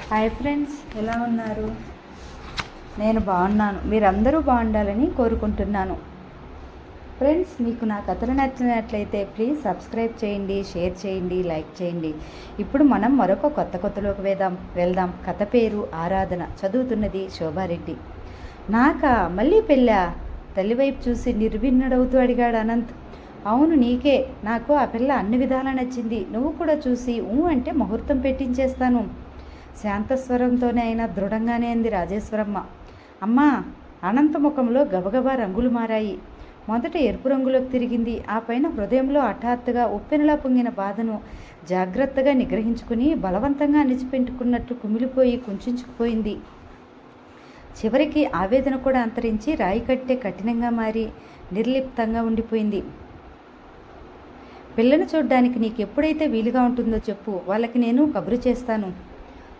Hi friends, ఎలా ఉన్నారు? నేను బాగున్నాను. మీరందరూ బాగుండాలని కోరుకుంటున్నాను. ఫ్రెండ్స్, మీకు నా కథలు నచ్చినట్లయితే ప్లీజ్ సబ్స్క్రైబ్ చేయండి, షేర్ చేయండి, లైక్ చేయండి. ఇప్పుడు మనం మరొక కొత్త కథలోకి వెళ్దాం. కథ పేరు ఆరాధన. చదువుతున్నది శోభారెడ్డి. నాకా మళ్ళీ పెళ్ళా? తల్లివైపు చూసి నిర్విన్నడవుతూ అడిగాడు అనంత్. అవును, నీకే. నాకు ఆ పిల్ల అన్ని విధాలా నచ్చింది. నువ్వు కూడా చూసి అంటే ముహూర్తం పెట్టించేస్తాను. శాంతస్వరంతోనే అయినా దృఢంగానే అంది రాజేశ్వరమ్మ. అమ్మా! అనంత ముఖంలో గబగబా రంగులు మారాయి. మొదట ఎరుపు రంగులోకి తిరిగింది. ఆ పైన హృదయంలో హఠాత్తుగా ఉప్పెనలా పొంగిన బాధను జాగ్రత్తగా నిగ్రహించుకుని బలవంతంగా అణిచిపెట్టుకున్నట్లు కుమిలిపోయి కుంచుకుపోయింది. చివరికి ఆవేదన కూడా అంతరించి రాయి కట్టే కఠినంగా మారి నిర్లిప్తంగా ఉండిపోయింది. పిల్లను చూడ్డానికి నీకు ఎప్పుడైతే వీలుగా ఉంటుందో చెప్పు, వాళ్ళకి నేను కబురు చేస్తాను.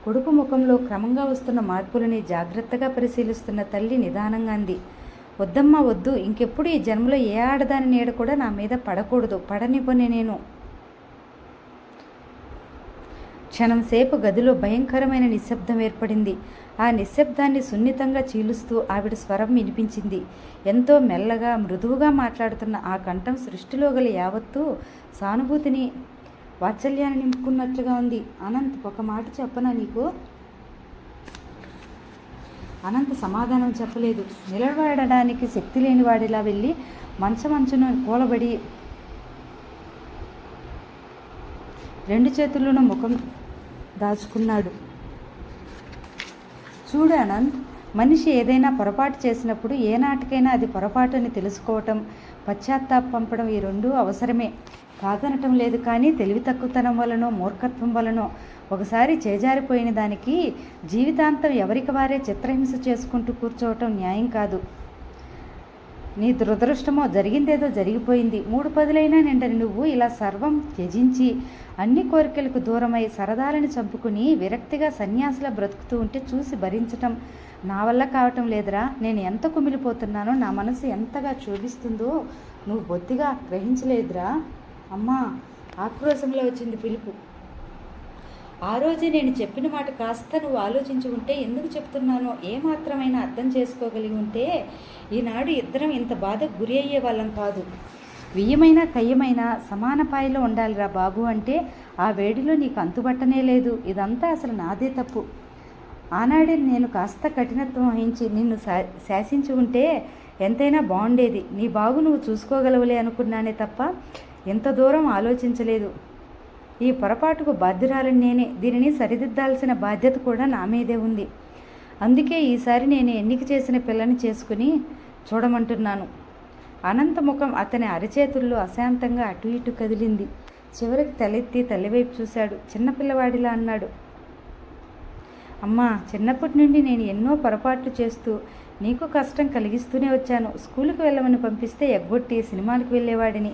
కొడుకు ముఖంలో క్రమంగా వస్తున్న మార్పులని జాగ్రత్తగా పరిశీలిస్తున్న తల్లి నిదానంగా అంది. వద్దమ్మా, వద్దు. ఇంకెప్పుడు ఈ జన్మలో ఏ ఆడదాని నీడ కూడా నా మీద పడకూడదు. పడనివ్వని నేను. క్షణంసేపు గదిలో భయంకరమైన నిశ్శబ్దం ఏర్పడింది. ఆ నిశ్శబ్దాన్ని సున్నితంగా చీలుస్తూ ఆవిడ స్వరం వినిపించింది. ఎంతో మెల్లగా మృదువుగా మాట్లాడుతున్న ఆ కంఠం సృష్టిలో గల యావత్తూ సానుభూతిని, వాత్సల్యాన్ని నింపుకున్నట్లుగా ఉంది. అనంత్, ఒక మాట చెప్పనా నీకు? అనంత్ సమాధానం చెప్పలేదు. నిలబడడానికి శక్తి లేని వాడిలా వెళ్ళి మంచమంచును కూలబడి రెండు చేతుల్లోనూ ముఖం దాచుకున్నాడు. చూడు అనంత్, మనిషి ఏదైనా పొరపాటు చేసినప్పుడు ఏనాటికైనా అది పొరపాటు అని తెలుసుకోవటం, పశ్చాత్తాపంపడం ఈ రెండూ అవసరమే. కాదనటం లేదు. కానీ తెలివి తక్కువతనం వలనో మూర్ఖత్వం వలనో ఒకసారి చేజారిపోయిన దానికి జీవితాంతం ఎవరికి వారే చిత్రహింస చేసుకుంటూ కూర్చోవటం న్యాయం కాదు. నీ దురదృష్టమో, జరిగిందేదో జరిగిపోయింది. 3 పదులైనా నిండని నువ్వు ఇలా సర్వం త్యజించి అన్ని కోరికలకు దూరమై సరదాలని చంపుకుని విరక్తిగా సన్యాసిలా బ్రతుకుతూ ఉంటే చూసి భరించటం నా వల్ల కావటం లేదురా. నేను ఎంత కుమిలిపోతున్నానో, నా మనసు ఎంతగా క్షోభిస్తుందో నువ్వు బొత్తిగా గ్రహించలేదురా. అమ్మా! ఆక్రోశంలో వచ్చింది పిలుపు. ఆ రోజే నేను చెప్పిన మాట కాస్త నువ్వు ఆలోచించి ఉంటే, ఎందుకు చెప్తున్నానో ఏమాత్రమైనా అర్థం చేసుకోగలిగి ఉంటే ఈనాడు ఇద్దరం ఇంత బాధకు గురి అయ్యే వాళ్ళం కాదు. వియ్యమైనా కయ్యమైనా సమాన పాయిలో ఉండాలిరా బాబు అంటే ఆ వేడిలో నీకు అంతుబట్టనే లేదు. ఇదంతా అసలు నాదే తప్పు. ఆనాడే నేను కాస్త కఠినత్వం వహించి నిన్ను శాసించి ఉంటే ఎంతైనా బాగుండేది. నీ బాగు నువ్వు చూసుకోగలవులే అనుకున్నానే తప్ప ఎంత దూరం ఆలోచించలేదు. ఈ పొరపాటుకు బాధ్యురాలని నేనే. దీనిని సరిదిద్దాల్సిన బాధ్యత కూడా నా మీదే ఉంది. అందుకే ఈసారి నేను ఎన్నిక చేసిన పిల్లని చేసుకుని చూడమంటున్నాను. అనంత ముఖం అతని అరచేతుల్లో అశాంతంగా అటు ఇటు కదిలింది. చివరికి తలెత్తి తల్లివైపు చూశాడు. చిన్నపిల్లవాడిలా అన్నాడు. అమ్మా, చిన్నప్పటి నుండి నేను ఎన్నో పొరపాట్లు చేస్తూ నీకు కష్టం కలిగిస్తూనే వచ్చాను. స్కూలుకు వెళ్ళమని పంపిస్తే ఎగ్గొట్టి సినిమాలకు వెళ్ళేవాడిని.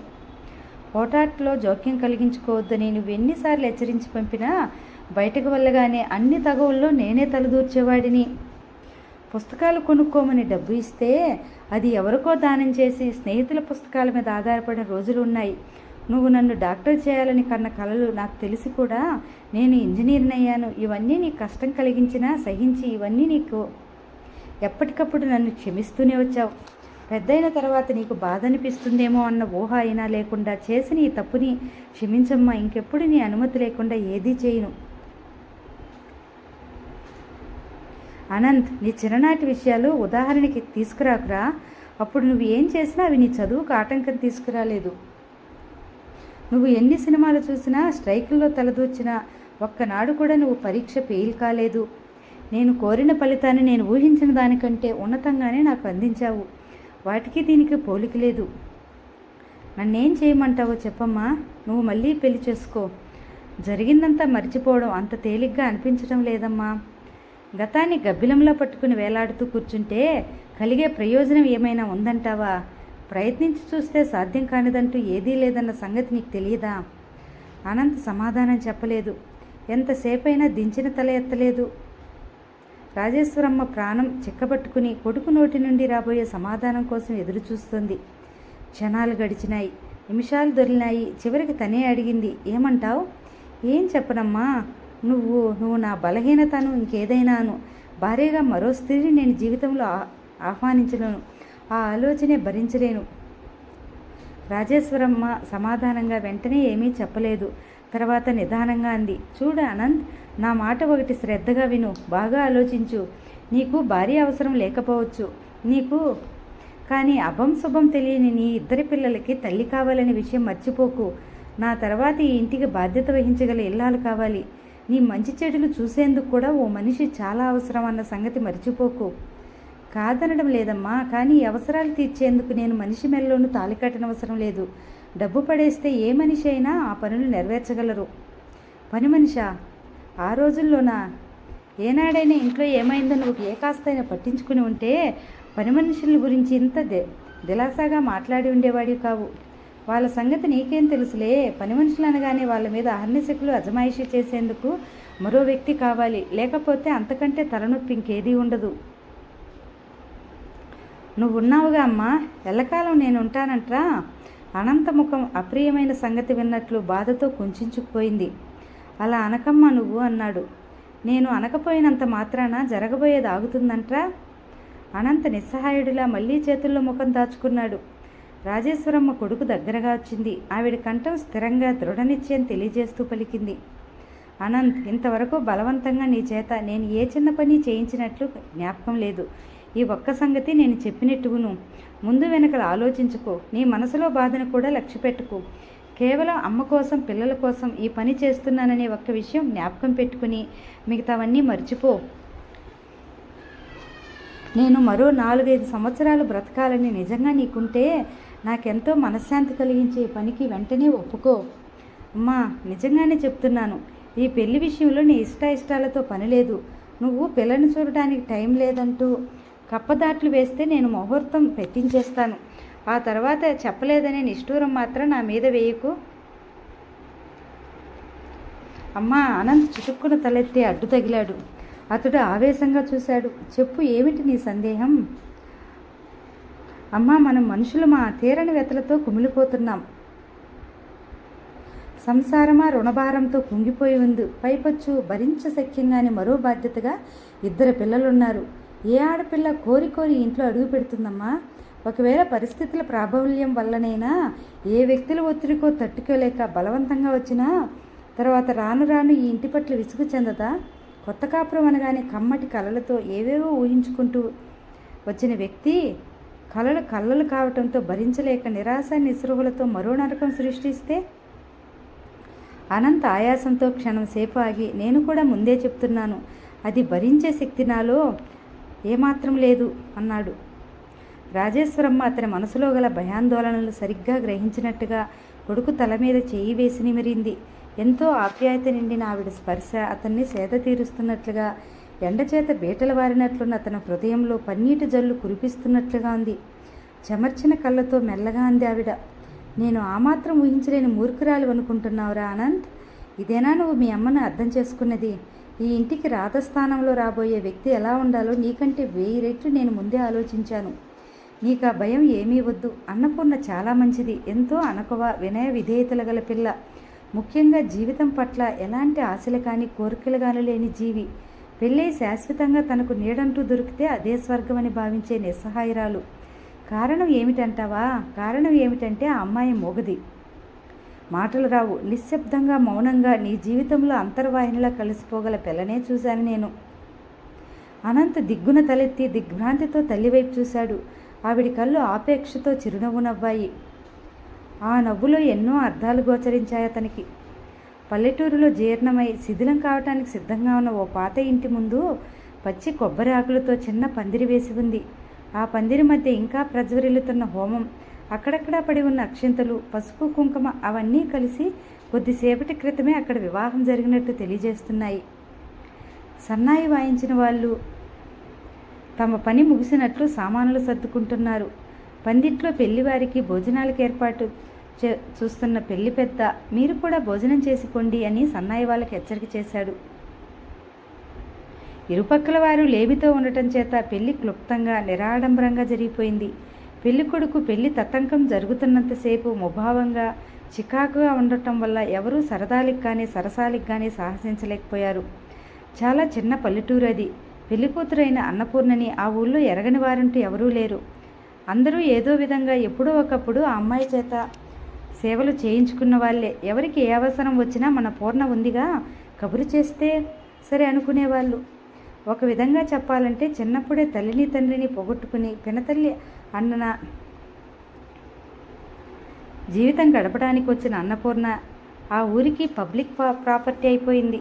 హోటాట్లో జోక్యం కలిగించుకోవద్దని నువ్వు ఎన్నిసార్లు హెచ్చరించి పంపినా బయటకు వెళ్ళగానే అన్ని తగవుల్లో నేనే తలదూర్చేవాడిని. పుస్తకాలు కొనుక్కోమని డబ్బు ఇస్తే అది ఎవరికో దానం చేసి స్నేహితుల పుస్తకాల మీద ఆధారపడిన రోజులు ఉన్నాయి. నువ్వు నన్ను డాక్టర్ చేయాలని కన్న కలలు నాకు తెలిసి కూడా నేను ఇంజనీర్ని అయ్యాను. ఇవన్నీ నీకు కష్టం కలిగించినా సహించి ఇవన్నీ నీకు ఎప్పటికప్పుడు నన్ను క్షమిస్తూనే వచ్చావు. పెద్దయిన తర్వాత నీకు బాధ అనిపిస్తుందేమో అన్న ఊహ అయినా లేకుండా చేసి నీ తప్పుని క్షమించమ్మా. ఇంకెప్పుడు నీ అనుమతి లేకుండా ఏదీ చేయను. అనంత్, నీ చిన్ననాటి విషయాలు ఉదాహరణకి తీసుకురాకురా. అప్పుడు నువ్వు ఏం చేసినా అవి నీ చదువుకు ఆటంకం తీసుకురాలేదు. నువ్వు ఎన్ని సినిమాలు చూసినా, స్ట్రైకుల్లో తలదూర్చినా ఒక్కనాడు కూడా నువ్వు పరీక్ష ఫెయిల్ కాలేదు. నేను కోరిన ఫలితాన్ని నేను ఊహించిన దానికంటే ఉన్నతంగానే నాకు అందించావు. వాటికి దీనికి పోలిక లేదు. నన్నేం చేయమంటావో చెప్పమ్మా. నువ్వు మళ్ళీ పెళ్లి చేసుకో. జరిగిందంతా మర్చిపోవడం అంత తేలిగ్గా అనిపించడం లేదమ్మా. గతాన్ని గబ్బిలంలో పట్టుకుని వేలాడుతూ కూర్చుంటే కలిగే ప్రయోజనం ఏమైనా ఉందంటావా? ప్రయత్నించి చూస్తే సాధ్యం కానిదంటూ ఏదీ లేదన్న సంగతి నీకు తెలియదా? అనంత్ సమాధానం చెప్పలేదు. ఎంతసేపైనా దించిన తల ఎత్తలేదు. రాజేశ్వరమ్మ ప్రాణం చిక్కబట్టుకుని కొడుకు నోటి నుండి రాబోయే సమాధానం కోసం ఎదురుచూస్తుంది. క్షణాలు గడిచినాయి, నిమిషాలు దొరికినాయి. చివరికి తనే అడిగింది, ఏమంటావు? ఏం చెప్పనమ్మా, నువ్వు నా బలహీనతను ఇంకేదైనాను. భార్యగా మరో స్త్రీని నేను జీవితంలో ఆహ్వానించలేను. ఆ ఆలోచనే భరించలేను. రాజేశ్వరమ్మ సమాధానంగా వెంటనే ఏమీ చెప్పలేదు. తర్వాత నిదానంగా అంది, చూడు అనంత్, నా మాట ఒకటి శ్రద్ధగా విను, బాగా ఆలోచించు. నీకు భార్య అవసరం లేకపోవచ్చు, కానీ అభం శుభం తెలియని నీ ఇద్దరి పిల్లలకి తల్లి కావాలనే విషయం మర్చిపోకు. నా తర్వాత ఈ ఇంటికి బాధ్యత వహించగల ఇల్లాలు కావాలి. నీ మంచి చెడులు చూసేందుకు కూడా ఓ మనిషి చాలా అవసరం అన్న సంగతి మర్చిపోకు. కాదనడం లేదమ్మా, కానీ అవసరాలు తీర్చేందుకు నేను మనిషి మెల్లోనూ తాళి కట్టనవసరం లేదు. డబ్బు పడేస్తే ఏ మనిషి అయినా ఆ పనులు నెరవేర్చగలరు. పని మనిషా? ఆ రోజుల్లోనా? ఏనాడైనా ఇంట్లో ఏమైందో నువ్వు ఏ కాస్తైనా పట్టించుకుని ఉంటే పని మనుషుల గురించి ఇంత దిలాసాగా మాట్లాడి ఉండేవాడివి కావు. వాళ్ళ సంగతి నీకేం తెలుసులే. పని మనుషులు అనగానే వాళ్ళ మీద అహర్నిశకులు అజమాయిషీ చేసేందుకు మరో వ్యక్తి కావాలి. లేకపోతే అంతకంటే తలనొప్పి ఇంకేదీ ఉండదు. నువ్వున్నావుగా అమ్మా, ఎల్లకాలం నేను ఉంటానంట్రా. అనంతముఖం అప్రియమైన సంగతి విన్నట్లు బాధతో కుంచుకుపోయింది. అలా అనకమ్మా నువ్వు అన్నాడు. నేను అనకపోయినంత మాత్రాన జరగబోయేది ఆగుతుందంట్రా? అనంత నిస్సహాయుడిలా మళ్ళీ చేతుల్లో ముఖం దాచుకున్నాడు. రాజేశ్వరమ్మ కొడుకు దగ్గరగా వచ్చింది. ఆవిడ కంఠం స్థిరంగా దృఢనిశ్చయం తెలియజేస్తూ పలికింది, అనంత్, ఇంతవరకు బలవంతంగా నీ చేత నేను ఏ చిన్న పని చేయించినట్లు జ్ఞాపకం లేదు. ఈ ఒక్క సంగతి నేను చెప్పినట్టుగును. ముందు వెనకలు ఆలోచించుకో. నీ మనసులో బాధను కూడా లక్ష్య పెట్టుకో. కేవలం అమ్మ కోసం, పిల్లల కోసం ఈ పని చేస్తున్నాననే ఒక్క విషయం జ్ఞాపకం పెట్టుకుని మిగతావన్నీ మర్చిపో. నేను మరో 4-5 సంవత్సరాలు బ్రతకాలని నిజంగా నీకుంటే నాకెంతో మనశ్శాంతి కలిగించే పనికి వెంటనే ఒప్పుకో. అమ్మా, నిజంగానే చెప్తున్నాను. ఈ పెళ్లి విషయంలో నీ ఇష్టాలతో పని లేదు. నువ్వు పిల్లని చూడడానికి టైం లేదంటూ కప్పదాట్లు వేస్తే నేను ముహూర్తం పెట్టించేస్తాను. ఆ తర్వాత చెప్పలేదనే నిష్ఠూరం మాత్రం నా మీద వేయకు. అమ్మా, అనంత్ చుటుక్కున తలెత్తి అడ్డు తగిలాడు. అతడు ఆవేశంగా చూశాడు. చెప్పు, ఏమిటి నీ సందేహం? అమ్మా, మనం మనుషులు మా తీరని వెతలతో కుమిలిపోతున్నాం. సంసారమా రుణభారంతో కుంగిపోయి ఉంది. పైపచ్చు భరించశక్యంగానే మరో బాధ్యతగా 2 పిల్లలున్నారు. ఏ ఆడపిల్ల కోరి ఇంట్లో అడుగు పెడుతుందమ్మా? ఒకవేళ పరిస్థితుల ప్రాబల్యం వల్లనైనా ఏ వ్యక్తుల ఒత్తిడికో తట్టుకోలేక బలవంతంగా వచ్చినా తర్వాత రాను రాను ఈ ఇంటి పట్ల విసుగు చెందదా? కొత్త కాపురం అనగానే కమ్మటి కలలతో ఏవేవో ఊహించుకుంటూ వచ్చిన వ్యక్తి కళ్ళలు కావటంతో భరించలేక నిరాశ నిస్పృహలతో మరో నరకం సృష్టిస్తే? అనంత ఆయాసంతో క్షణం సేపు ఆగి, నేను కూడా ముందే చెప్తున్నాను, అది భరించే శక్తి నాలో ఏమాత్రం లేదు అన్నాడు. రాజేశ్వరమ్మ అతని మనసులో గల భయాందోళనలు సరిగ్గా గ్రహించినట్టుగా కొడుకు తల మీద చేయి వేసి నిమిరింది. ఎంతో ఆప్యాయత నిండిన ఆవిడ స్పర్శ అతన్ని సేద తీరుస్తున్నట్లుగా, ఎండచేత బీటలు వారినట్లున్న అతని హృదయంలో పన్నీటి జల్లు కురిపిస్తున్నట్లుగా ఉంది. చెమర్చిన కళ్ళతో మెల్లగా అంది ఆవిడ, నేను ఆ మాత్రం ఊహించలేని మూర్ఖురాలు అనుకుంటున్నావురా అనంత్? ఇదేనా నువ్వు మీ అమ్మను అర్థం చేసుకున్నది? ఈ ఇంటికి రాధస్థానంలో రాబోయే వ్యక్తి ఎలా ఉండాలో నీకంటే 1000 రెట్లు నేను ముందే ఆలోచించాను. నీకు ఆ భయం ఏమీ వద్దు. అన్నపూర్ణ చాలా మంచిది. ఎంతో అనకువ, వినయ విధేయతలు గల పిల్ల. ముఖ్యంగా జీవితం పట్ల ఎలాంటి ఆశలు కానీ కోరికలు కానీ లేని జీవి. పెళ్ళై శాశ్వతంగా తనకు నీడంటూ దొరికితే అదే స్వర్గమని భావించే నిస్సహాయురాలు. కారణం ఏమిటంటావా? కారణం ఏమిటంటే ఆ అమ్మాయి మొగది. మాటలు రావు. నిశ్శబ్దంగా మౌనంగా నీ జీవితంలో అంతర్వాహినిలా కలిసిపోగల పిల్లనే చూశాను నేను. అనంత్ దిగ్గున తలెత్తి దిగ్భ్రాంతితో తల్లివైపు చూశాడు. ఆవిడి కళ్ళు ఆపేక్షతో చిరునవ్వు నవ్వాయి. ఆ నవ్వులో ఎన్నో అర్థాలు గోచరించాయి అతనికి. పల్లెటూరులో జీర్ణమై శిథిలం కావటానికి సిద్ధంగా ఉన్న ఓ పాత ఇంటి ముందు పచ్చి కొబ్బరి ఆకులతో చిన్న పందిరి వేసి ఉంది. ఆ పందిరి మధ్య ఇంకా ప్రజ్వరిల్లుతున్న హోమం, అక్కడక్కడా పడి ఉన్న అక్షింతలు, పసుపు కుంకుమ అవన్నీ కలిసి కొద్దిసేపటి క్రితమే అక్కడ వివాహం జరిగినట్టు తెలియజేస్తున్నాయి. సన్నాయి వాయించిన వాళ్ళు తమ పని ముగిసినట్లు సామానులు సర్దుకుంటున్నారు. పందిట్లో పెళ్లివారికి భోజనాలకు ఏర్పాటు చూస్తున్న పెళ్లి పెద్ద, మీరు కూడా భోజనం చేసుకోండి అని సన్నాయి వాళ్ళకి హెచ్చరిక చేశాడు. ఇరుపక్కల వారు లేమితో ఉండటం చేత పెళ్లి క్లుప్తంగా నిరాడంబరంగా జరిగిపోయింది. పెళ్ళికొడుకు పెళ్లి తతంకం జరుగుతున్నంతసేపు ముభావంగా చికాకుగా ఉండటం వల్ల ఎవరూ సరదాలకు కానీ సరసాలకు కానీ సాహసించలేకపోయారు. చాలా చిన్న పల్లెటూరు అది. పెళ్లికూతురైన అన్నపూర్ణని ఆ ఊళ్ళో ఎరగని వారంటూ ఎవరూ లేరు. అందరూ ఏదో విధంగా ఎప్పుడో ఒకప్పుడు ఆ అమ్మాయి చేత సేవలు చేయించుకున్న వాళ్ళే. ఎవరికి ఏ అవసరం వచ్చినా మన పూర్ణ ఉందిగా, కబురు చేస్తే సరే అనుకునేవాళ్ళు. ఒక విధంగా చెప్పాలంటే చిన్నప్పుడే తల్లిని తండ్రిని పోగొట్టుకుని పినతల్లి అన్నన జీవితం గడపడానికి వచ్చిన అన్నపూర్ణ ఆ ఊరికి పబ్లిక్ ప్రాపర్టీ అయిపోయింది.